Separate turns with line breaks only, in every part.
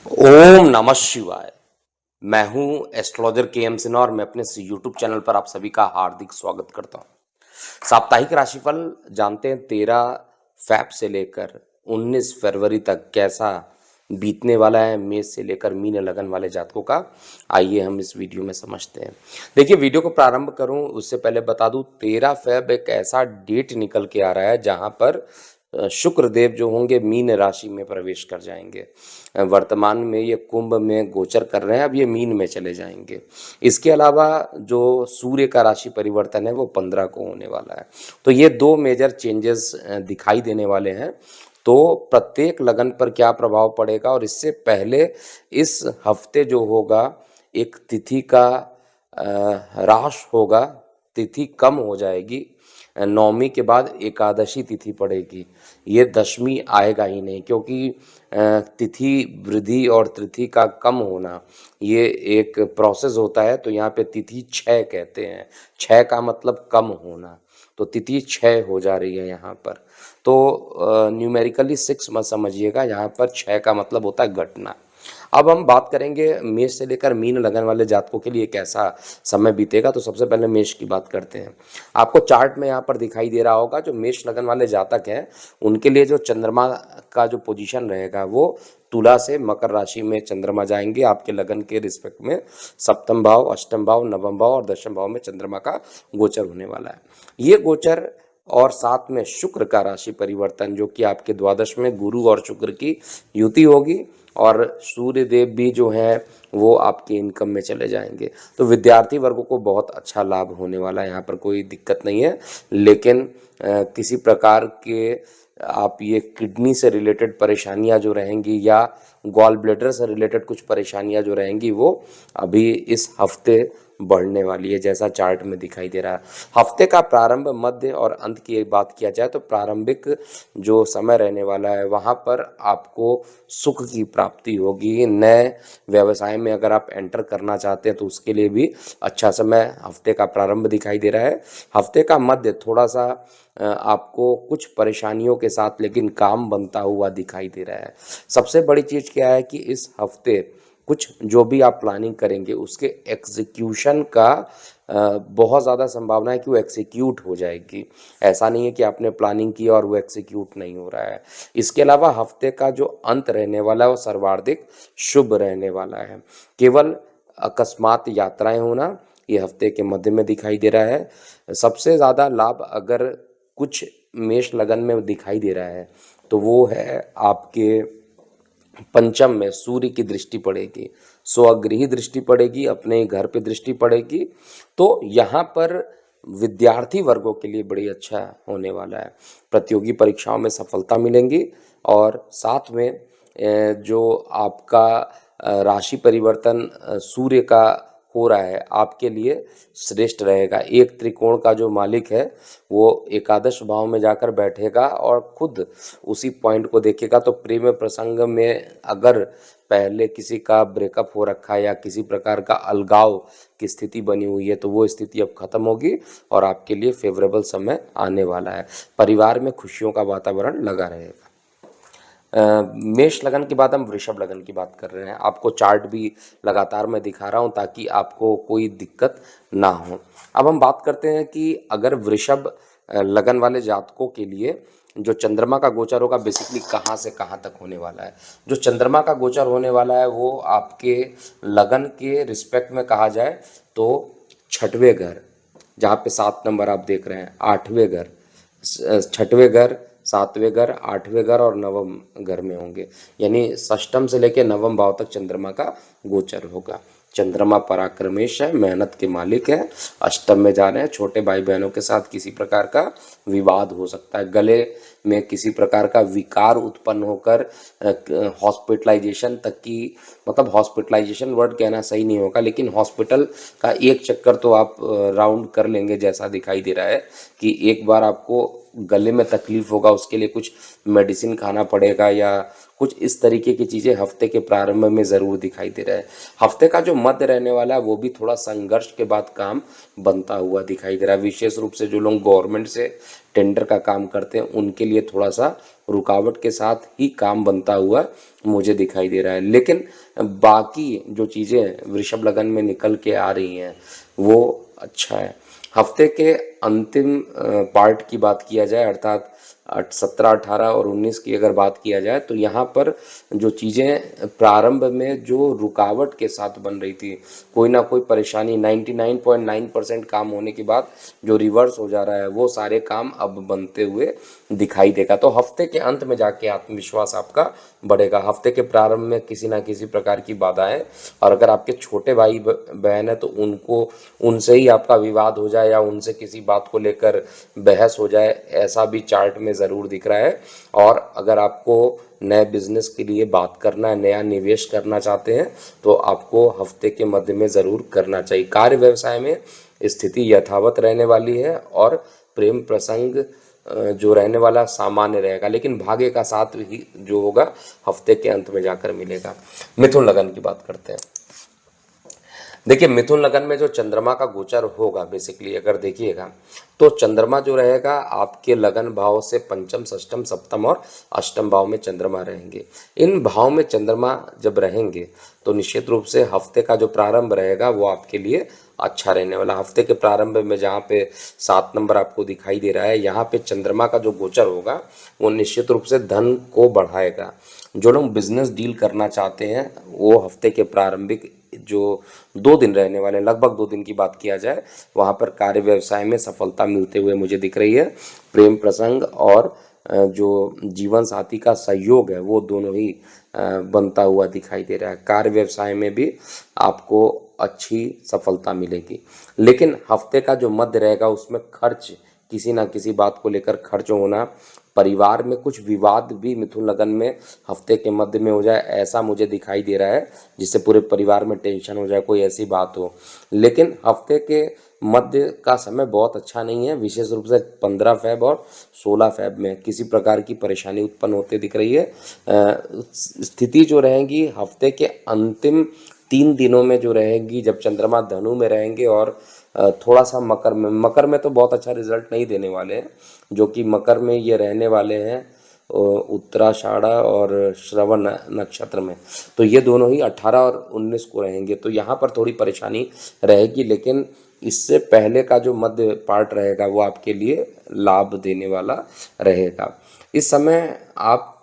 ओम नमः शिवाय। मैं हूं एस्ट्रोलॉजर के एम सिन्हा और मैं अपने इस यूट्यूब चैनल पर आप सभी का हार्दिक स्वागत करता हूं। साप्ताहिक राशिफल जानते हैं 13 फैब से लेकर 19 फरवरी तक कैसा बीतने वाला है मेष से लेकर मीन लगन वाले जातकों का। आइए हम इस वीडियो में समझते हैं। देखिए, वीडियो को प्रारंभ करूं उससे पहले बता दूं 13 फैब एक ऐसा डेट निकल के आ रहा है जहां पर शुक्र देव जो होंगे मीन राशि में प्रवेश कर जाएंगे। वर्तमान में ये कुंभ में गोचर कर रहे हैं, अब ये मीन में चले जाएंगे। इसके अलावा जो सूर्य का राशि परिवर्तन है वो 15 को होने वाला है। तो ये दो मेजर चेंजेस दिखाई देने वाले हैं। तो प्रत्येक लगन पर क्या प्रभाव पड़ेगा, और इससे पहले इस हफ्ते जो होगा एक तिथि का ह्रास होगा, तिथि कम हो जाएगी। नवमी के बाद एकादशी तिथि पड़ेगी, ये दशमी आएगा ही नहीं, क्योंकि तिथि वृद्धि और तिथि का कम होना ये एक प्रोसेस होता है। तो यहाँ पे तिथि 6 कहते हैं, 6 का मतलब कम होना, तो तिथि 6 हो जा रही है यहाँ पर। तो न्यूमेरिकली 6 मत समझिएगा, यहाँ पर 6 का मतलब होता है घटना। अब हम बात करेंगे मेष से लेकर मीन लगन वाले जातकों के लिए कैसा समय बीतेगा। तो सबसे पहले मेष की बात करते हैं। आपको चार्ट में यहाँ पर दिखाई दे रहा होगा, जो मेष लगन वाले जातक हैं उनके लिए जो चंद्रमा का जो पोजीशन रहेगा वो तुला से मकर राशि में चंद्रमा जाएंगे आपके लगन के रिस्पेक्ट में। सप्तम भाव, अष्टम भाव, नवम भाव और दशम भाव में चंद्रमा का गोचर होने वाला है। ये गोचर और साथ में शुक्र का राशि परिवर्तन, जो कि आपके द्वादश में गुरु और शुक्र की युति होगी, और सूर्य देव भी जो हैं वो आपके इनकम में चले जाएंगे। तो विद्यार्थी वर्गों को बहुत अच्छा लाभ होने वाला है, यहाँ पर कोई दिक्कत नहीं है। लेकिन किसी प्रकार के आप ये किडनी से रिलेटेड परेशानियां जो रहेंगी या गॉल ब्लैडर से रिलेटेड कुछ परेशानियां जो रहेंगी वो अभी इस हफ्ते बढ़ने वाली है, जैसा चार्ट में दिखाई दे रहा है। हफ्ते का प्रारंभ, मध्य और अंत की एक बात किया जाए तो प्रारंभिक जो समय रहने वाला है वहाँ पर आपको सुख की प्राप्ति होगी। नए व्यवसाय में अगर आप एंटर करना चाहते हैं तो उसके लिए भी अच्छा समय हफ्ते का प्रारंभ दिखाई दे रहा है। हफ्ते का मध्य थोड़ा सा आपको कुछ परेशानियों के साथ लेकिन काम बनता हुआ दिखाई दे रहा है। सबसे बड़ी चीज़ क्या है कि इस हफ्ते कुछ जो भी आप प्लानिंग करेंगे उसके एग्जीक्यूशन का बहुत ज़्यादा संभावना है कि वो एग्जीक्यूट हो जाएगी। ऐसा नहीं है कि आपने प्लानिंग की और वो एग्जीक्यूट नहीं हो रहा है। इसके अलावा हफ्ते का जो अंत रहने वाला है वो सर्वाधिक शुभ रहने वाला है। केवल अकस्मात यात्राएं होना ये हफ्ते के मध्य में दिखाई दे रहा है। सबसे ज़्यादा लाभ अगर कुछ मेष लगन में दिखाई दे रहा है तो वो है आपके पंचम में सूर्य की दृष्टि पड़ेगी, स्वगृही दृष्टि पड़ेगी, अपने घर पे दृष्टि पड़ेगी। तो यहाँ पर विद्यार्थी वर्गों के लिए बड़ी अच्छा होने वाला है। प्रतियोगी परीक्षाओं में सफलता मिलेंगी, और साथ में जो आपका राशि परिवर्तन सूर्य का हो रहा है आपके लिए श्रेष्ठ रहेगा। एक त्रिकोण का जो मालिक है वो एकादश भाव में जाकर बैठेगा और खुद उसी पॉइंट को देखेगा। तो प्रेम प्रसंग में अगर पहले किसी का ब्रेकअप हो रखा है या किसी प्रकार का अलगाव की स्थिति बनी हुई है तो वो स्थिति अब खत्म होगी और आपके लिए फेवरेबल समय आने वाला है। परिवार में खुशियों का वातावरण लगा रहेगा। मेष लगन के बाद हम वृषभ लगन की बात कर रहे हैं। आपको चार्ट भी लगातार मैं दिखा रहा हूं ताकि आपको कोई दिक्कत ना हो। अब हम बात करते हैं कि अगर वृषभ लगन वाले जातकों के लिए जो चंद्रमा का गोचर होगा बेसिकली कहाँ से कहाँ तक होने वाला है। जो चंद्रमा का गोचर होने वाला है वो आपके लगन के रिस्पेक्ट में कहा जाए तो छठवें घर, जहाँ पे 7 नंबर आप देख रहे हैं, 8वें घर, छठवें घर, 7वें घर, 8वें घर और नवम घर में होंगे। यानी षष्टम से लेकर नवम भाव तक चंद्रमा का गोचर होगा। चंद्रमा पराक्रमेश है, मेहनत के मालिक है। अष्टम में जा रहे हैं, छोटे भाई बहनों के साथ किसी प्रकार का विवाद हो सकता है। गले में किसी प्रकार का विकार उत्पन्न होकर हॉस्पिटलाइजेशन तक की, मतलब हॉस्पिटलाइजेशन वर्ड कहना सही नहीं होगा, लेकिन हॉस्पिटल का एक चक्कर तो आप राउंड कर लेंगे। जैसा दिखाई दे रहा है कि एक बार आपको गले में तकलीफ होगा, उसके लिए कुछ मेडिसिन खाना पड़ेगा या कुछ इस तरीके की चीज़ें हफ्ते के प्रारंभ में ज़रूर दिखाई दे रहा है। हफ्ते का जो मध्य रहने वाला है वो भी थोड़ा संघर्ष के बाद काम बनता हुआ दिखाई दे रहा है। विशेष रूप से जो लोग गवर्नमेंट से टेंडर का काम करते हैं उनके लिए थोड़ा सा रुकावट के साथ ही काम बनता हुआ मुझे दिखाई दे रहा है। लेकिन बाकी जो चीज़ें वृषभ लगन में निकल के आ रही हैं वो अच्छा है। हफ्ते के अंतिम पार्ट की बात किया जाए, अर्थात 17, 18 और 19 की अगर बात किया जाए, तो यहाँ पर जो चीज़ें प्रारंभ में जो रुकावट के साथ बन रही थी, कोई ना कोई परेशानी, 99.9% काम होने के बाद जो रिवर्स हो जा रहा है वो सारे काम अब बनते हुए दिखाई देगा। तो हफ्ते के अंत में जाके आत्मविश्वास आपका बढ़ेगा। हफ्ते के प्रारंभ में किसी ना किसी प्रकार की बाधाएं, और अगर आपके छोटे भाई बहन है तो उनसे ही आपका विवाद हो जाए या उनसे किसी बात को लेकर बहस हो जाए, ऐसा भी चार्ट में ज़रूर दिख रहा है। और अगर आपको नए बिजनेस के लिए बात करना है, नया निवेश करना चाहते हैं, तो आपको हफ्ते के मध्य में ज़रूर करना चाहिए। कार्य व्यवसाय में स्थिति यथावत रहने वाली है और प्रेम प्रसंग जो रहने वाला सामान्य रहेगा, लेकिन भाग्य का साथ ही जो होगा हफ्ते के अंत में जाकर मिलेगा। मिथुन लगन की बात करते हैं। देखिए, मिथुन लगन में जो चंद्रमा का गोचर होगा, बेसिकली अगर देखिएगा तो चंद्रमा जो रहेगा आपके लगन भाव से पंचम, षष्टम, सप्तम और अष्टम भाव में चंद्रमा रहेंगे। इन भाव में चंद्रमा जब रहेंगे तो निश्चित रूप से हफ्ते का जो प्रारंभ रहेगा वो आपके लिए अच्छा रहने वाला। हफ्ते के प्रारंभ में जहाँ पे 7 नंबर आपको दिखाई दे रहा है, यहाँ पे चंद्रमा का जो गोचर होगा वो निश्चित रूप से धन को बढ़ाएगा। जो लोग बिजनेस डील करना चाहते हैं वो हफ्ते के प्रारंभिक जो 2 दिन रहने वाले, लगभग 2 दिन की बात किया जाए, वहाँ पर कार्य व्यवसाय में सफलता मिलते हुए मुझे दिख रही है। प्रेम प्रसंग और जो जीवन साथी का सहयोग है वो दोनों ही बनता हुआ दिखाई दे रहा है। कार्य व्यवसाय में भी आपको अच्छी सफलता मिलेगी। लेकिन हफ्ते का जो मध्य रहेगा उसमें खर्च, किसी ना किसी बात को लेकर खर्च होना, परिवार में कुछ विवाद भी मिथुन लगन में हफ्ते के मध्य में हो जाए, ऐसा मुझे दिखाई दे रहा है, जिससे पूरे परिवार में टेंशन हो जाए, कोई ऐसी बात हो। लेकिन हफ्ते के मध्य का समय बहुत अच्छा नहीं है। विशेष रूप से 15 फेब और 16 फेब में किसी प्रकार की परेशानी उत्पन्न होते दिख रही है। स्थिति जो रहेगी हफ्ते के अंतिम 3 दिनों में जो रहेगी, जब चंद्रमा धनु में रहेंगे और थोड़ा सा मकर में तो बहुत अच्छा रिजल्ट नहीं देने वाले हैं, जो कि मकर में ये रहने वाले हैं उत्तराषाढ़ा और श्रवण नक्षत्र में, तो ये दोनों ही 18 और 19 को रहेंगे। तो यहाँ पर थोड़ी परेशानी रहेगी, लेकिन इससे पहले का जो मध्य पार्ट रहेगा वो आपके लिए लाभ देने वाला रहेगा। इस समय आप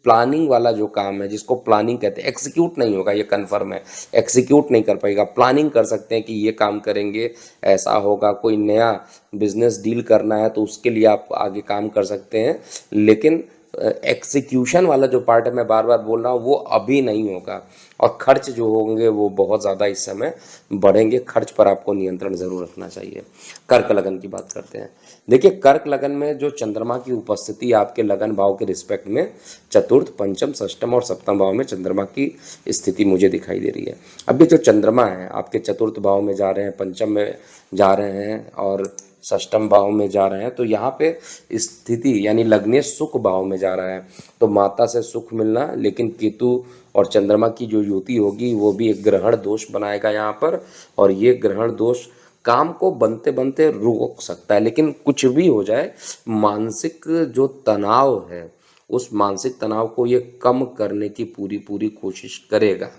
प्लानिंग वाला जो काम है, जिसको प्लानिंग कहते हैं, एग्जीक्यूट नहीं होगा, ये कन्फर्म है, एग्जीक्यूट नहीं कर पाएगा। प्लानिंग कर सकते हैं कि ये काम करेंगे, ऐसा होगा। कोई नया बिजनेस डील करना है तो उसके लिए आप आगे काम कर सकते हैं, लेकिन एग्जीक्यूशन वाला जो पार्ट है, मैं बार बार बोल रहा हूँ, वो अभी नहीं होगा। और खर्च जो होंगे वो बहुत ज़्यादा इस समय बढ़ेंगे। खर्च पर आपको नियंत्रण ज़रूर रखना चाहिए। कर्क लगन की बात करते हैं। देखिए, कर्क लगन में जो चंद्रमा की उपस्थिति आपके लगन भाव के रिस्पेक्ट में चतुर्थ, पंचम, षष्टम और सप्तम भाव में चंद्रमा की स्थिति मुझे दिखाई दे रही है। अभी जो चंद्रमा है आपके चतुर्थ भाव में जा रहे हैं, पंचम में जा रहे हैं और षष्टम भाव में जा रहे हैं, तो यहाँ पे स्थिति यानी लग्नेश सुख भाव में जा रहा है, तो माता से सुख मिलना। लेकिन केतु और चंद्रमा की जो युति होगी वो भी एक ग्रहण दोष बनाएगा यहाँ पर, और ये ग्रहण दोष काम को बनते बनते रोक सकता है। लेकिन कुछ भी हो जाए, मानसिक जो तनाव है उस मानसिक तनाव को ये कम करने की पूरी कोशिश करेगा।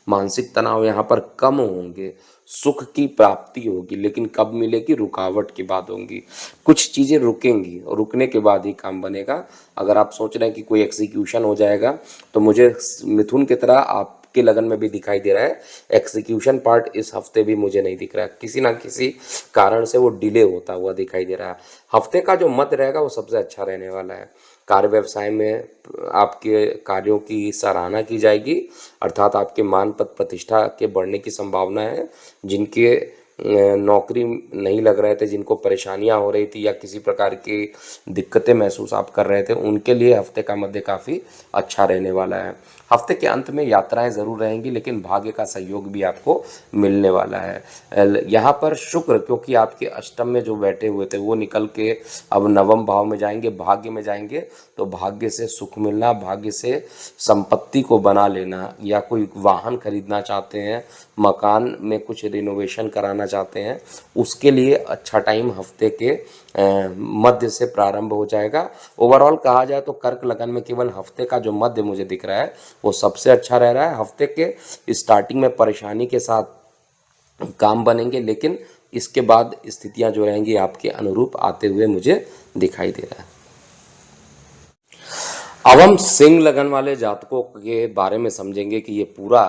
मानसिक तनाव यहाँ पर कम होंगे, सुख की प्राप्ति होगी, लेकिन कब मिलेगी? रुकावट की बात होगी, कुछ चीज़ें रुकेंगी और रुकने के बाद ही काम बनेगा। अगर आप सोच रहे हैं कि कोई एग्जीक्यूशन हो जाएगा, तो मुझे मिथुन की तरह आपके लगन में भी दिखाई दे रहा है, एग्जीक्यूशन पार्ट इस हफ्ते भी मुझे नहीं दिख रहा है। किसी ना किसी कारण से वो डिले होता हुआ दिखाई दे रहा है। हफ्ते का जो मध्य रहेगा वो सबसे अच्छा रहने वाला है। कार्य व्यवसाय में आपके कार्यों की सराहना की जाएगी, अर्थात आपके मान पद प्रतिष्ठा के बढ़ने की संभावना है। जिनके नौकरी नहीं लग रहे थे, जिनको परेशानियां हो रही थी या किसी प्रकार की दिक्कतें महसूस आप कर रहे थे, उनके लिए हफ्ते का मध्य काफ़ी अच्छा रहने वाला है। हफ्ते के अंत में यात्राएं ज़रूर रहेंगी, लेकिन भाग्य का सहयोग भी आपको मिलने वाला है। यहाँ पर शुक्र क्योंकि आपके अष्टम में जो बैठे हुए थे वो निकल के अब नवम भाव में जाएंगे, भाग्य में जाएंगे, तो भाग्य से सुख मिलना, भाग्य से संपत्ति को बना लेना, या कोई वाहन खरीदना चाहते हैं, मकान में कुछ रिनोवेशन कराना चाहते हैं, उसके लिए अच्छा टाइम हफ्ते के मध्य से प्रारंभ हो जाएगा। ओवरऑल कहा जाए तो कर्क लगन में केवल हफ्ते का जो मध्य मुझे दिख रहा है वो सबसे अच्छा रह रहा है। हफ्ते के स्टार्टिंग में परेशानी के साथ काम बनेंगे, लेकिन इसके बाद स्थितियां जो रहेंगी आपके अनुरूप आते हुए मुझे दिखाई दे रहा है। अब हम सिंह लगन वाले जातकों के बारे में समझेंगे कि ये पूरा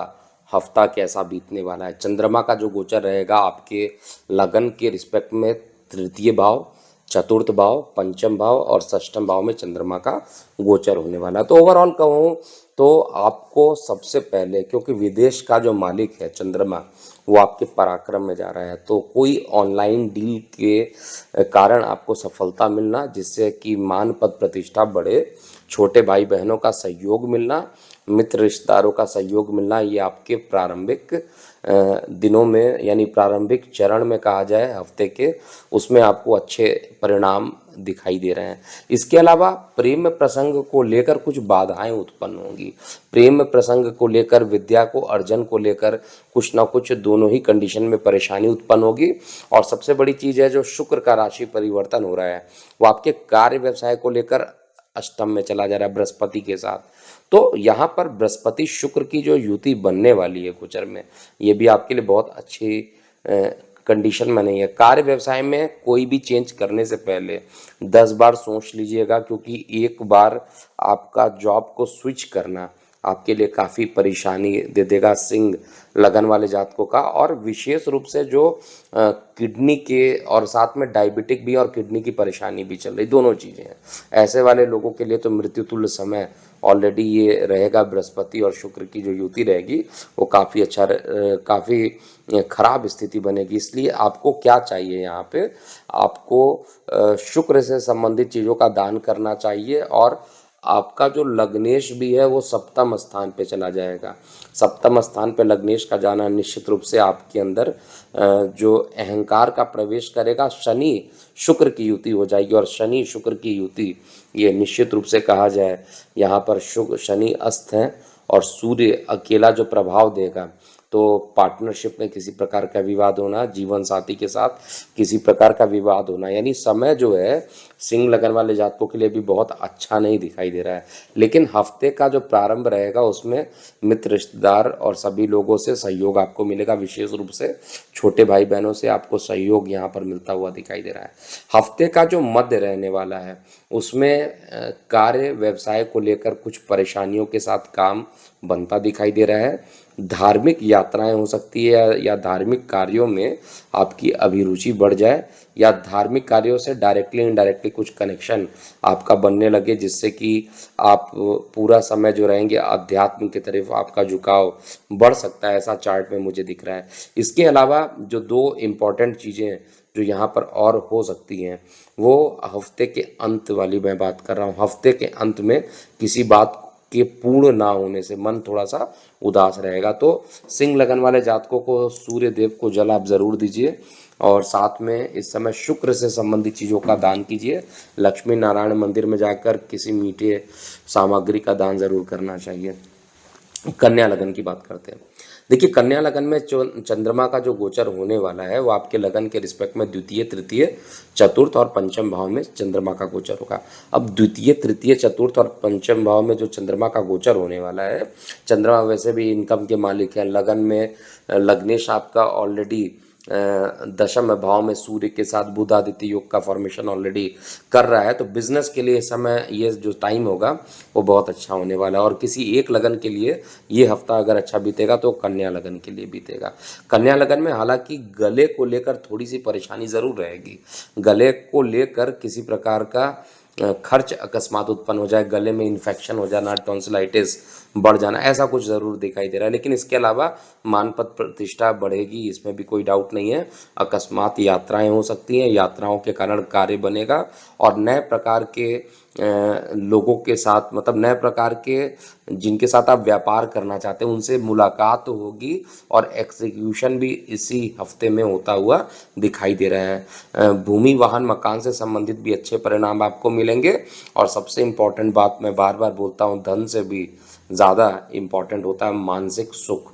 हफ्ता कैसा बीतने वाला है। चंद्रमा का जो गोचर रहेगा आपके लगन के रिस्पेक्ट में तृतीय भाव, चतुर्थ भाव, पंचम भाव और षष्ठम भाव में चंद्रमा का गोचर होने वाला है। तो ओवरऑल कहूँ तो आपको सबसे पहले, क्योंकि विदेश का जो मालिक है चंद्रमा वो आपके पराक्रम में जा रहा है, तो कोई ऑनलाइन डील के कारण आपको सफलता मिलना, जिससे कि मान पद प्रतिष्ठा बढ़े, छोटे भाई बहनों का सहयोग मिलना, मित्र रिश्तेदारों का सहयोग मिलना, ये आपके प्रारंभिक दिनों में यानी प्रारंभिक चरण में कहा जाए हफ्ते के, उसमें आपको अच्छे परिणाम दिखाई दे रहे हैं। इसके अलावा प्रेम प्रसंग को लेकर कुछ बाधाएं उत्पन्न होंगी। प्रेम प्रसंग को लेकर, विद्या को, अर्जन को लेकर कुछ ना कुछ दोनों ही कंडीशन में परेशानी उत्पन्न होगी। और सबसे बड़ी चीज है जो शुक्र का राशि परिवर्तन हो रहा है वो आपके कार्य व्यवसाय को लेकर अष्टम में चला जा रहा है बृहस्पति के साथ। तो यहाँ पर बृहस्पति शुक्र की जो युति बनने वाली है गोचर में, ये भी आपके लिए बहुत अच्छी कंडीशन में नहीं है। कार्य व्यवसाय में कोई भी चेंज करने से पहले 10 बार सोच लीजिएगा, क्योंकि एक बार आपका जॉब को स्विच करना आपके लिए काफ़ी परेशानी दे देगा सिंह लगन वाले जातकों का। और विशेष रूप से जो किडनी के और साथ में डायबिटिक भी और किडनी की परेशानी भी चल रही, दोनों चीज़ें हैं, ऐसे वाले लोगों के लिए तो मृत्यु तुल्य समय ऑलरेडी ये रहेगा। बृहस्पति और शुक्र की जो युति रहेगी वो काफ़ी अच्छा, काफ़ी खराब स्थिति बनेगी। इसलिए आपको क्या चाहिए यहाँ पे, आपको शुक्र से संबंधित चीज़ों का दान करना चाहिए। और आपका जो लग्नेश भी है वो सप्तम स्थान पे चला जाएगा। सप्तम स्थान पे लग्नेश का जाना निश्चित रूप से आपके अंदर जो अहंकार का प्रवेश करेगा। शनि शुक्र की युति हो जाएगी, और शनि शुक्र की युति ये निश्चित रूप से कहा जाए यहाँ पर शुक्र शनि अस्त हैं और सूर्य अकेला जो प्रभाव देगा, तो पार्टनरशिप में किसी प्रकार का विवाद होना, जीवन साथी के साथ किसी प्रकार का विवाद होना, यानी समय जो है सिंह लगन वाले जातकों के लिए भी बहुत अच्छा नहीं दिखाई दे रहा है। लेकिन हफ्ते का जो प्रारंभ रहेगा उसमें मित्र रिश्तेदार और सभी लोगों से सहयोग आपको मिलेगा। विशेष रूप से छोटे भाई बहनों से आपको सहयोग यहाँ पर मिलता हुआ दिखाई दे रहा है। हफ्ते का जो मध्य रहने वाला है उसमें कार्य व्यवसाय को लेकर कुछ परेशानियों के साथ काम बनता दिखाई दे रहा है। धार्मिक यात्राएं हो सकती है, या धार्मिक कार्यों में आपकी अभिरुचि बढ़ जाए, या धार्मिक कार्यों से डायरेक्टली इनडायरेक्टली कुछ कनेक्शन आपका बनने लगे, जिससे कि आप पूरा समय जो रहेंगे अध्यात्म की तरफ आपका झुकाव बढ़ सकता है, ऐसा चार्ट में मुझे दिख रहा है। इसके अलावा जो दो इम्पॉर्टेंट चीज़ें जो यहाँ पर और हो सकती हैं वो हफ्ते के अंत वाली मैं बात कर रहा हूँ। हफ्ते के अंत में किसी बात के पूर्ण ना होने से मन थोड़ा सा उदास रहेगा। तो सिंह लगन वाले जातकों को सूर्य देव को जल आप जरूर दीजिए, और साथ में इस समय शुक्र से संबंधित चीज़ों का दान कीजिए। लक्ष्मी नारायण मंदिर में जाकर किसी मीठे सामग्री का दान जरूर करना चाहिए। कन्या लगन की बात करते हैं। देखिए, कन्या लगन में चंद्रमा का जो गोचर होने वाला है वो आपके लगन के रिस्पेक्ट में द्वितीय, तृतीय, चतुर्थ और पंचम भाव में चंद्रमा का गोचर होगा। अब द्वितीय, तृतीय, चतुर्थ और पंचम भाव में जो चंद्रमा का गोचर होने वाला है, चंद्रमा वैसे भी इनकम के मालिक है। लगन में लग्नेश आपका ऑलरेडी दशम भाव में सूर्य के साथ बुध आदित्य योग का फॉर्मेशन ऑलरेडी कर रहा है, तो बिजनेस के लिए समय ये जो टाइम होगा वो बहुत अच्छा होने वाला है। और किसी एक लगन के लिए ये हफ्ता अगर अच्छा बीतेगा तो कन्या लगन के लिए बीतेगा। कन्या लगन में हालांकि गले को लेकर थोड़ी सी परेशानी ज़रूर रहेगी। गले को लेकर किसी प्रकार का खर्च अकस्मात उत्पन्न हो जाए, गले में इन्फेक्शन हो जाना, टॉन्सिलाइटिस बढ़ जाना, ऐसा कुछ ज़रूर दिखाई दे रहा है। लेकिन इसके अलावा मान पद प्रतिष्ठा बढ़ेगी, इसमें भी कोई डाउट नहीं है। अकस्मात यात्राएं हो सकती हैं, यात्राओं के कारण कार्य बनेगा और नए प्रकार के लोगों के साथ, मतलब नए प्रकार के जिनके साथ आप व्यापार करना चाहते हैं उनसे मुलाकात होगी और एग्जीक्यूशन भी इसी हफ्ते में होता हुआ दिखाई दे रहा है। भूमि वाहन मकान से संबंधित भी अच्छे परिणाम आपको मिलेंगे और सबसे इम्पोर्टेंट बात मैं बार बार बोलता हूँ, धन से भी ज़्यादा इम्पोर्टेंट होता है मानसिक सुख।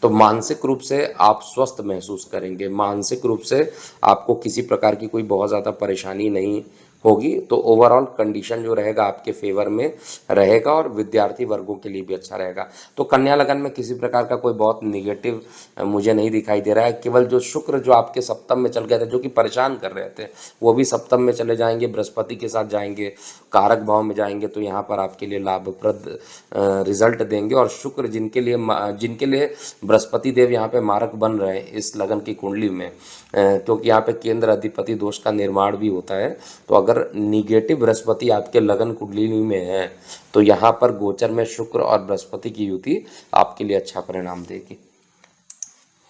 तो मानसिक रूप से आप स्वस्थ महसूस करेंगे, मानसिक रूप से आपको किसी प्रकार की कोई बहुत ज़्यादा परेशानी नहीं होगी। तो ओवरऑल कंडीशन जो रहेगा आपके फेवर में रहेगा और विद्यार्थी वर्गों के लिए भी अच्छा रहेगा। तो कन्या लगन में किसी प्रकार का कोई बहुत निगेटिव मुझे नहीं दिखाई दे रहा है। केवल जो शुक्र जो आपके सप्तम में चल गए थे, जो कि परेशान कर रहे थे, वो भी सप्तम में चले जाएंगे, बृहस्पति के साथ जाएंगे, कारक भाव में जाएंगे, तो यहाँ पर आपके लिए लाभप्रद रिजल्ट देंगे। और शुक्र जिनके लिए बृहस्पति देव यहाँ पे मारक बन रहे हैं इस लगन की कुंडली में, क्योंकि यहाँ पे केंद्र अधिपति दोष का निर्माण भी होता है। तो अगर निगेटिव बृहस्पति आपके लगन कुंडली में है तो यहाँ पर गोचर में शुक्र और बृहस्पति की युति आपके लिए अच्छा परिणाम देगी।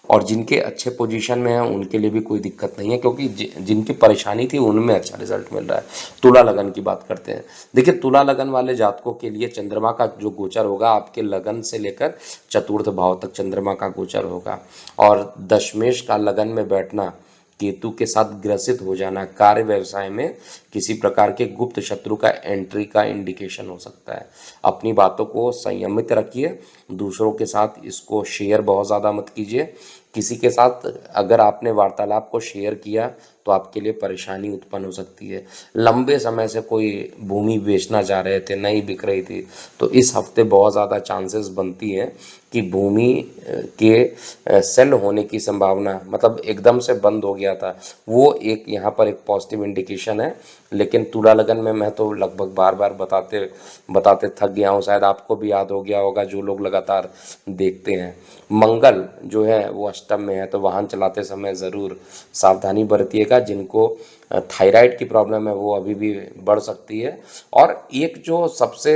और जिनके अच्छे पोजीशन में हैं उनके लिए भी कोई दिक्कत नहीं है, क्योंकि जिनकी परेशानी थी उनमें अच्छा रिजल्ट मिल रहा है। तुला लगन की बात करते हैं। देखिए, तुला लगन वाले जातकों के लिए चंद्रमा का जो गोचर होगा आपके लगन से लेकर चतुर्थ भाव तक चंद्रमा का गोचर होगा और दशमेश का लगन में बैठना, केतु के साथ ग्रसित हो जाना कार्य व्यवसाय में किसी प्रकार के गुप्त शत्रु का एंट्री का इंडिकेशन हो सकता है। अपनी बातों को संयमित रखिए, दूसरों के साथ इसको शेयर बहुत ज़्यादा मत कीजिए। किसी के साथ अगर आपने वार्तालाप को शेयर किया तो आपके लिए परेशानी उत्पन्न हो सकती है। लंबे समय से कोई भूमि बेचना चाह रहे थे, नहीं बिक रही थी, तो इस हफ्ते बहुत ज़्यादा चांसेस बनती हैं कि भूमि के सेल होने की संभावना, मतलब एकदम से बंद हो गया था, वो एक यहाँ पर एक पॉजिटिव इंडिकेशन है। लेकिन तुला लगन में मैं तो लगभग बार बार बताते थक गया हूँ, शायद आपको भी याद हो गया होगा जो लोग लगातार देखते हैं। मंगल जो है वो अष्टम में है, तो वाहन चलाते समय ज़रूर सावधानी बरतिएगा। जिनको थायराइड की प्रॉब्लम है वो अभी भी बढ़ सकती है। और एक जो सबसे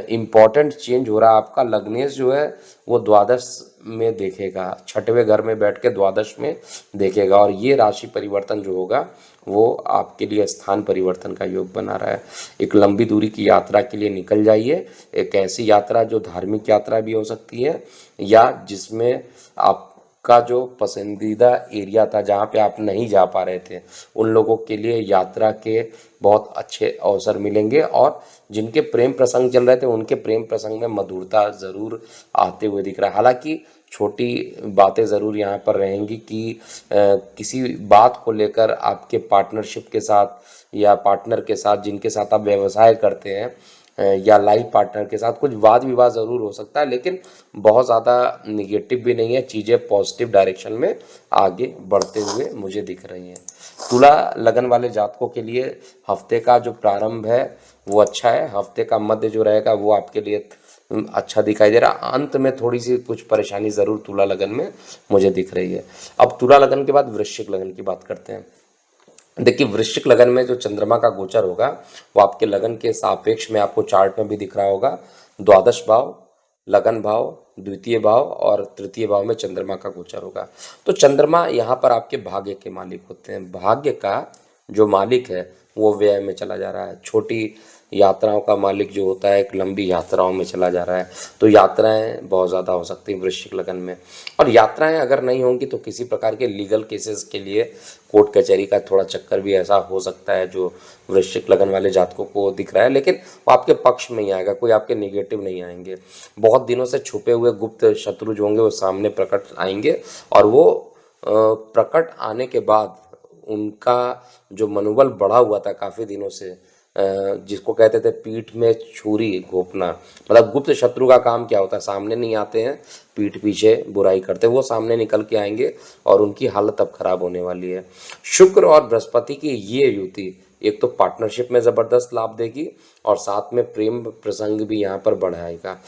इम्पॉर्टेंट चेंज हो रहा है, आपका लग्नेश जो है वो द्वादश में देखेगा, छठवें घर में बैठ के द्वादश में देखेगा और ये राशि परिवर्तन जो होगा वो आपके लिए स्थान परिवर्तन का योग बना रहा है। एक लंबी दूरी की यात्रा के लिए निकल जाइए, एक ऐसी यात्रा जो धार्मिक यात्रा भी हो सकती है या जिसमें आपका जो पसंदीदा एरिया था जहाँ पे आप नहीं जा पा रहे थे, उन लोगों के लिए यात्रा के बहुत अच्छे अवसर मिलेंगे। और जिनके प्रेम प्रसंग चल रहे थे उनके प्रेम प्रसंग में मधुरता ज़रूर आते हुए दिख रहा है। हालांकि छोटी बातें ज़रूर यहाँ पर रहेंगी कि किसी बात को लेकर आपके पार्टनरशिप के साथ या पार्टनर के साथ जिनके साथ आप व्यवसाय करते हैं या लाइफ पार्टनर के साथ कुछ वाद विवाद ज़रूर हो सकता है, लेकिन बहुत ज़्यादा निगेटिव भी नहीं है। चीज़ें पॉजिटिव डायरेक्शन में आगे बढ़ते हुए मुझे दिख रही हैं। तुला लगन वाले जातकों के लिए हफ्ते का जो प्रारंभ है वो अच्छा है, हफ्ते का मध्य जो रहेगा वो आपके लिए अच्छा दिखाई दे रहा। अंत में थोड़ी सी कुछ परेशानी ज़रूर तुला लगन में मुझे दिख रही है। अब तुला लगन के बाद वृश्चिक लगन की बात करते हैं। देखिए, वृश्चिक लगन में जो चंद्रमा का गोचर होगा वो आपके लगन के सापेक्ष में आपको चार्ट में भी दिख रहा होगा। द्वादश भाव, लगन भाव, द्वितीय भाव और तृतीय भाव में चंद्रमा का गोचर होगा। तो चंद्रमा यहाँ पर आपके भाग्य के मालिक होते हैं। भाग्य का जो मालिक है वो व्यय में चला जा रहा है। छोटी यात्राओं का मालिक जो होता है एक लंबी यात्राओं में चला जा रहा है। तो यात्राएं बहुत ज़्यादा हो सकती हैं वृश्चिक लगन में। और यात्राएं अगर नहीं होंगी तो किसी प्रकार के लीगल केसेस के लिए कोर्ट कचहरी का थोड़ा चक्कर भी ऐसा हो सकता है जो वृश्चिक लगन वाले जातकों को दिख रहा है। लेकिन वो आपके पक्ष में ही आएगा, कोई आपके निगेटिव नहीं आएंगे। बहुत दिनों से छुपे हुए गुप्त शत्रु जो होंगे वो सामने प्रकट आएंगे और वो प्रकट आने के बाद उनका जो मनोबल बढ़ा हुआ था काफ़ी दिनों से, जिसको कहते थे पीठ में छुरी घोंपना, मतलब गुप्त शत्रु का काम क्या होता है, सामने नहीं आते हैं, पीठ पीछे बुराई करते, वो सामने निकल के आएंगे और उनकी हालत अब खराब होने वाली है। शुक्र और बृहस्पति की ये युति एक तो पार्टनरशिप में ज़बरदस्त लाभ देगी और साथ में प्रेम प्रसंग भी यहाँ पर बढ़ाएगा।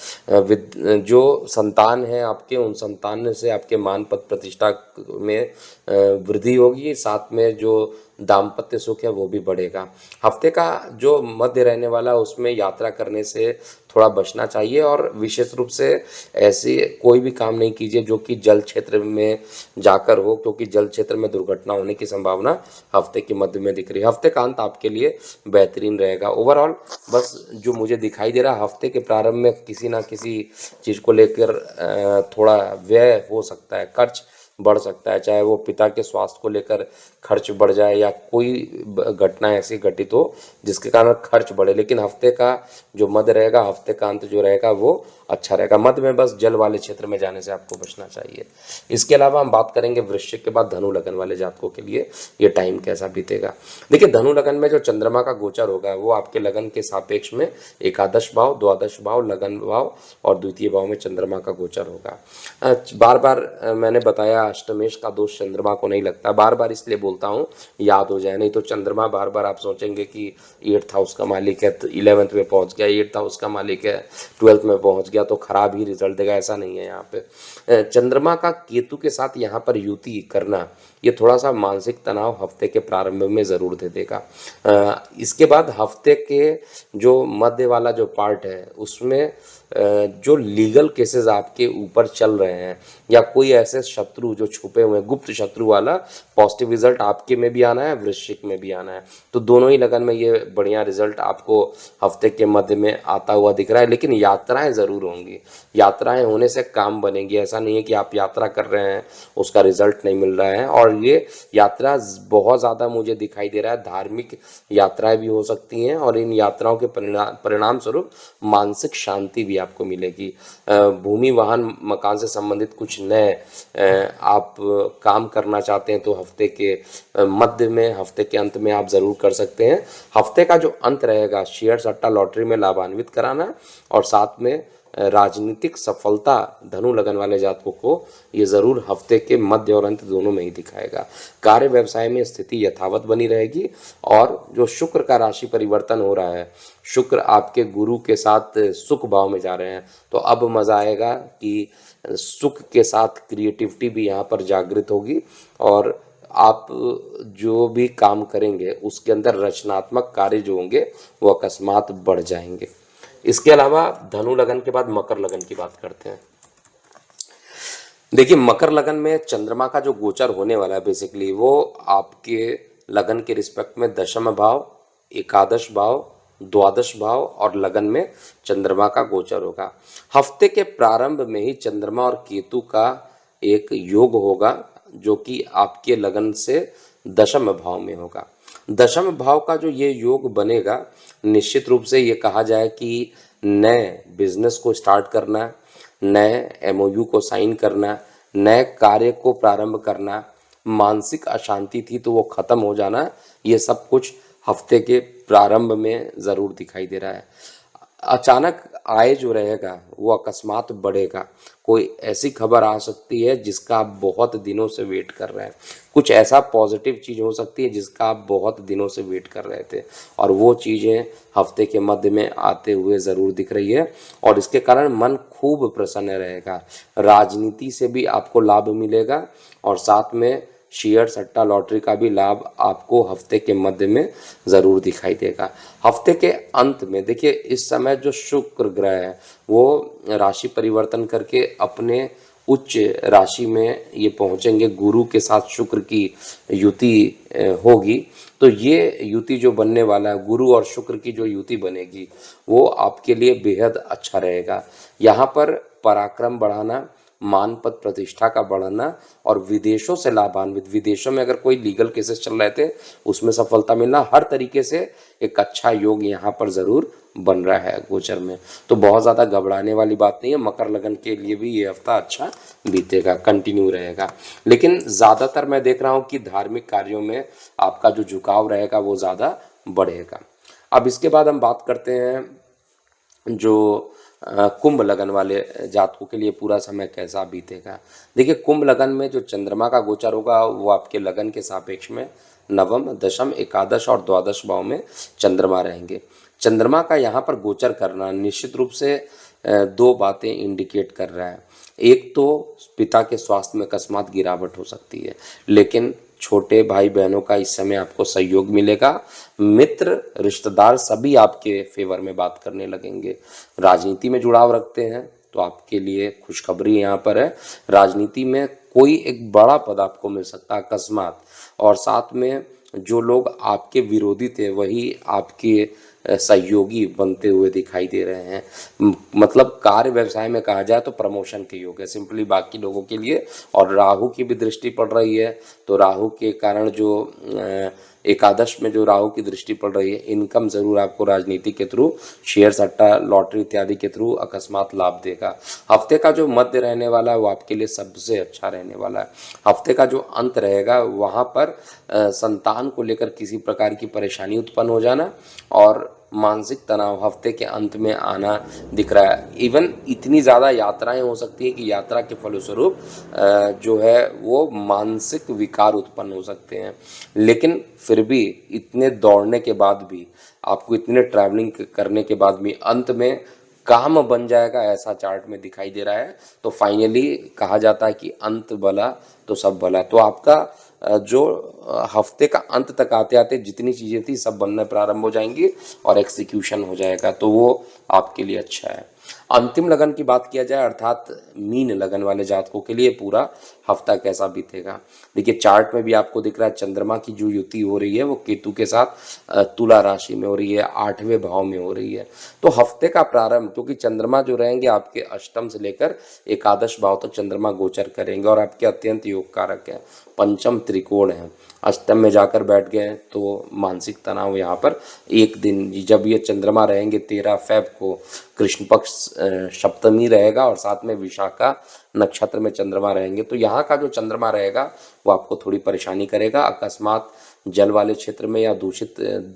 जो संतान है आपके, उन संतान से आपके मान पद प्रतिष्ठा में वृद्धि होगी। साथ में जो दाम्पत्य सुख है वो भी बढ़ेगा। हफ्ते का जो मध्य रहने वाला है उसमें यात्रा करने से थोड़ा बचना चाहिए, और विशेष रूप से ऐसे कोई भी काम नहीं कीजिए जो कि जल क्षेत्र में जाकर हो, क्योंकि जल क्षेत्र में दुर्घटना होने की संभावना हफ्ते के मध्य में दिख रही है। हफ्ते का अंत आपके लिए बेहतरीन रहेगा। ओवरऑल बस जो मुझे दिखाई दे रहा है, हफ्ते के प्रारंभ में किसी ना किसी चीज़ को लेकर थोड़ा व्यय हो सकता है, खर्च बढ़ सकता है, चाहे वो पिता के स्वास्थ्य को लेकर खर्च बढ़ जाए या कोई घटना ऐसी घटित हो जिसके कारण खर्च बढ़े। लेकिन हफ्ते का जो मध्य रहेगा, हफ्ते का अंत जो रहेगा वो अच्छा रहेगा। मध्य में बस जल वाले क्षेत्र में जाने से आपको बचना चाहिए। इसके अलावा हम बात करेंगे वृश्चिक के बाद धनु लगन वाले जातकों के लिए ये टाइम कैसा बीतेगा। देखिए, धनु लगन में जो चंद्रमा का गोचर होगा वो आपके लगन के सापेक्ष में एकादश भाव, द्वादश भाव, लगन भाव और द्वितीय भाव में चंद्रमा का गोचर होगा। बार बार मैंने बताया अष्टमेश का दोष चंद्रमा को नहीं लगता, बार बार इसलिए बोलता हूँ याद हो जाए, नहीं तो चंद्रमा बार बार आप सोचेंगे कि 8th हाउस का मालिक है, 11th में पहुंच गया, 8th हाउस का मालिक है 12th में पहुंच गया तो खराब ही रिजल्ट देगा, ऐसा नहीं है। यहाँ पे चंद्रमा का केतु के साथ यहाँ पर युति करना ये थोड़ा सा मानसिक तनाव हफ्ते के प्रारंभ में ज़रूर दे देगा। इसके बाद हफ्ते के जो मध्य वाला जो पार्ट है उसमें जो लीगल केसेस आपके ऊपर चल रहे हैं या कोई ऐसे शत्रु जो छुपे हुए हैं, गुप्त शत्रु वाला पॉजिटिव रिजल्ट आपके में भी आना है, वृश्चिक में भी आना है। तो दोनों ही लगन में ये बढ़िया रिजल्ट आपको हफ्ते के मध्य में आता हुआ दिख रहा है। लेकिन यात्राएं ज़रूर होंगी, यात्राएं होने से काम बनेगी। ऐसा नहीं है कि आप यात्रा कर रहे हैं उसका रिजल्ट नहीं मिल रहा है। और ये यात्रा बहुत ज़्यादा मुझे दिखाई दे रहा है धार्मिक यात्राएं भी हो सकती हैं, और इन यात्राओं के परिणाम स्वरूप मानसिक शांति भी आपको मिलेगी। भूमि, वाहन, मकान से संबंधित कुछ नए आप काम करना चाहते हैं तो हफ्ते के मध्य में, हफ्ते के अंत में आप ज़रूर कर सकते हैं। हफ्ते का जो अंत रहेगा शेयर सट्टा लॉटरी में लाभान्वित कराना, और साथ में राजनीतिक सफलता धनु लगन वाले जातकों को ये ज़रूर हफ्ते के मध्य और अंत दोनों में ही दिखाएगा। कार्य व्यवसाय में स्थिति यथावत बनी रहेगी। और जो शुक्र का राशि परिवर्तन हो रहा है, शुक्र आपके गुरु के साथ सुख भाव में जा रहे हैं, तो अब मज़ा आएगा कि सुख के साथ क्रिएटिविटी भी यहाँ पर जागृत होगी, और आप जो भी काम करेंगे उसके अंदर रचनात्मक कार्य जो होंगे वो अकस्मात बढ़ जाएंगे। इसके अलावा धनु लगन के बाद मकर लगन की बात करते हैं। देखिए, मकर लगन में चंद्रमा का जो गोचर होने वाला है बेसिकली वो आपके लगन के रिस्पेक्ट में दशम भाव, एकादश भाव, द्वादश भाव और लगन में चंद्रमा का गोचर होगा। हफ्ते के प्रारंभ में ही चंद्रमा और केतु का एक योग होगा जो कि आपके लगन से दशम भाव में होगा। दशम भाव का जो ये योग बनेगा, निश्चित रूप से ये कहा जाए कि नए बिजनेस को स्टार्ट करना, नए एमओयू को साइन करना, नए कार्य को प्रारंभ करना, मानसिक अशांति थी तो वो खत्म हो जाना, ये सब कुछ हफ्ते के प्रारंभ में ज़रूर दिखाई दे रहा है। अचानक आय जो रहेगा वो अकस्मात बढ़ेगा। कोई ऐसी खबर आ सकती है जिसका आप बहुत दिनों से वेट कर रहे हैं, कुछ ऐसा पॉजिटिव चीज़ हो सकती है जिसका आप बहुत दिनों से वेट कर रहे थे, और वो चीज़ें हफ्ते के मध्य में आते हुए ज़रूर दिख रही है, और इसके कारण मन खूब प्रसन्न रहेगा। राजनीति से भी आपको लाभ मिलेगा, और साथ में शेयर सट्टा लॉटरी का भी लाभ आपको हफ्ते के मध्य में ज़रूर दिखाई देगा। हफ्ते के अंत में देखिए, इस समय जो शुक्र ग्रह है वो राशि परिवर्तन करके अपने उच्च राशि में ये पहुंचेंगे। गुरु के साथ शुक्र की युति होगी, तो ये युति जो बनने वाला है, गुरु और शुक्र की जो युति बनेगी वो आपके लिए बेहद अच्छा रहेगा। यहाँ पर पराक्रम बढ़ाना, मान पद प्रतिष्ठा का बढ़ाना और विदेशों से लाभान्वित, विदेशों में अगर कोई लीगल केसेस चल रहे थे उसमें सफलता मिलना, हर तरीके से एक अच्छा योग यहाँ पर ज़रूर बन रहा है गोचर में। तो बहुत ज़्यादा घबराने वाली बात नहीं है। मकर लगन के लिए भी ये हफ्ता अच्छा बीतेगा, कंटिन्यू रहेगा। लेकिन ज़्यादातर मैं देख रहा हूँ कि धार्मिक कार्यों में आपका जो झुकाव रहेगा वो ज़्यादा बढ़ेगा। अब इसके बाद हम बात करते हैं जो कुंभ लगन वाले जातकों के लिए पूरा समय कैसा बीतेगा। देखिए, कुंभ लगन में जो चंद्रमा का गोचर होगा वो आपके लगन के सापेक्ष में नवम, दशम, एकादश और द्वादश भाव में चंद्रमा रहेंगे। चंद्रमा का यहाँ पर गोचर करना निश्चित रूप से दो बातें इंडिकेट कर रहा है। एक तो पिता के स्वास्थ्य में अकस्मात गिरावट हो सकती है, लेकिन छोटे भाई बहनों का इस समय आपको सहयोग मिलेगा। मित्र रिश्तेदार सभी आपके फेवर में बात करने लगेंगे। राजनीति में जुड़ाव रखते हैं तो आपके लिए खुशखबरी यहाँ पर है। राजनीति में कोई एक बड़ा पद आपको मिल सकता है अकस्मात, और साथ में जो लोग आपके विरोधी थे वही आपके सहयोगी बनते हुए दिखाई दे रहे हैं। मतलब कार्य व्यवसाय में कहा जाए तो प्रमोशन के योग है सिंपली बाकी लोगों के लिए। और राहु की भी दृष्टि पड़ रही है, तो राहु के कारण जो एकादश में जो राहु की दृष्टि पड़ रही है, इनकम जरूर आपको राजनीति के थ्रू, शेयर सट्टा लॉटरी इत्यादि के थ्रू अकस्मात लाभ देगा। हफ्ते का जो मध्य रहने वाला है वो आपके लिए सबसे अच्छा रहने वाला है। हफ्ते का जो अंत रहेगा वहाँ पर संतान को लेकर किसी प्रकार की परेशानी उत्पन्न हो जाना और मानसिक तनाव हफ्ते के अंत में आना दिख रहा है। इवन इतनी ज़्यादा यात्राएं हो सकती है कि यात्रा के फलस्वरूप जो है वो मानसिक विकार उत्पन्न हो सकते हैं। लेकिन फिर भी इतने दौड़ने के बाद भी, आपको इतने ट्रैवलिंग करने के बाद भी अंत में काम बन जाएगा, ऐसा चार्ट में दिखाई दे रहा है। तो फाइनली कहा जाता है कि अंत भला तो सब भला। तो आपका जो हफ्ते का अंत तक आते आते जितनी चीज़ें थी सब बनना प्रारंभ हो जाएंगी और एक्सिक्यूशन हो जाएगा, तो वो आपके लिए अच्छा है। अंतिम लगन की बात किया जाए अर्थात मीन लगन वाले जातकों के लिए पूरा हफ्ता कैसा बीतेगा। देखिए चार्ट में भी आपको दिख रहा है चंद्रमा की जो युति हो रही है वो केतु के साथ तुला राशि में हो रही है, 8वें भाव में हो रही है। तो हफ्ते का प्रारंभ, क्योंकि चंद्रमा जो रहेंगे आपके अष्टम से लेकर एकादश भाव तक चंद्रमा गोचर करेंगे और आपके अत्यंत योग कारक है। पंचम त्रिकोण है, अष्टम में जाकर बैठ गए तो मानसिक तनाव यहाँ पर एक दिन, जब ये चंद्रमा रहेंगे 13 फेब को, कृष्ण पक्ष सप्तमी रहेगा और साथ में विशाखा नक्षत्र में चंद्रमा रहेंगे, तो यहाँ का जो चंद्रमा रहेगा वो आपको थोड़ी परेशानी करेगा। अकस्मात जल वाले क्षेत्र में या दूषित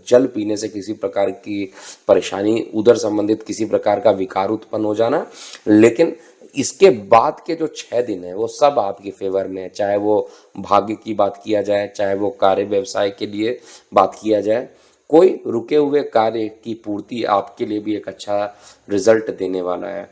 जल पीने से किसी प्रकार की परेशानी, उदर संबंधित किसी प्रकार का विकार उत्पन्न हो जाना। लेकिन इसके बाद के जो 6 दिन है वो सब आपके फेवर में है, चाहे वो भाग्य की बात किया जाए, चाहे वो कार्य व्यवसाय के लिए बात किया जाए। कोई रुके हुए कार्य की पूर्ति आपके लिए भी एक अच्छा रिजल्ट देने वाला है।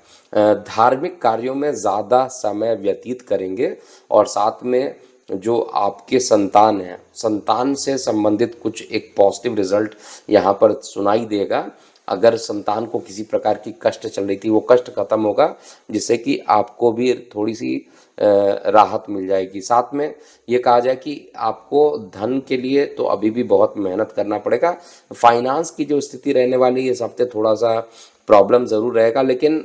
धार्मिक कार्यों में ज़्यादा समय व्यतीत करेंगे और साथ में जो आपके संतान है, संतान से संबंधित कुछ एक पॉजिटिव रिजल्ट यहाँ पर सुनाई देगा। अगर संतान को किसी प्रकार की कष्ट चल रही थी वो कष्ट खत्म होगा, जिससे कि आपको भी थोड़ी सी राहत मिल जाएगी। साथ में ये कहा जाए कि आपको धन के लिए तो अभी भी बहुत मेहनत करना पड़ेगा। फाइनेंस की जो स्थिति रहने वाली है इस हफ्ते थोड़ा सा प्रॉब्लम ज़रूर रहेगा, लेकिन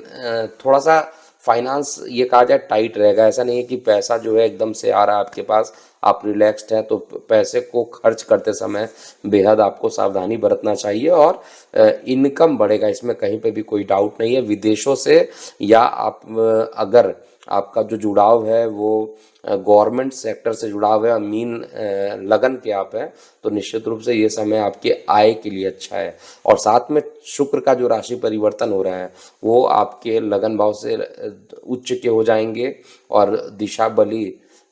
थोड़ा सा फाइनेंस ये कहा जाए टाइट रहेगा। ऐसा नहीं है कि पैसा जो है एकदम से आ रहा है आपके पास, आप रिलैक्स्ड हैं, तो पैसे को खर्च करते समय बेहद आपको सावधानी बरतना चाहिए और इनकम बढ़ेगा, इसमें कहीं पे भी कोई डाउट नहीं है। विदेशों से या आप अगर आपका जो जुड़ाव है वो गवर्नमेंट सेक्टर से जुड़ाव है, मीन लगन के आप हैं, तो निश्चित रूप से ये समय आपके आय के लिए अच्छा है। और साथ में शुक्र का जो राशि परिवर्तन हो रहा है वो आपके लगन भाव से उच्च के हो जाएंगे और दिशा बली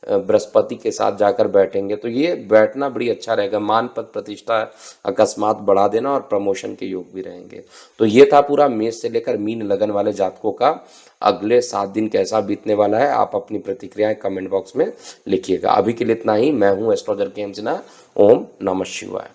बृहस्पति के साथ जाकर बैठेंगे, तो ये बैठना बड़ी अच्छा रहेगा। मान पद प्रतिष्ठा अकस्मात बढ़ा देना और प्रमोशन के योग भी रहेंगे। तो ये था पूरा मेष से लेकर मीन लगन वाले जातकों का अगले 7 दिन कैसा बीतने वाला है। आप अपनी प्रतिक्रियाएं कमेंट बॉक्स में लिखिएगा। अभी के लिए इतना ही। मैं हूं एस्ट्रोलॉजर के एम सिन्हा। ओम नमः शिवाय।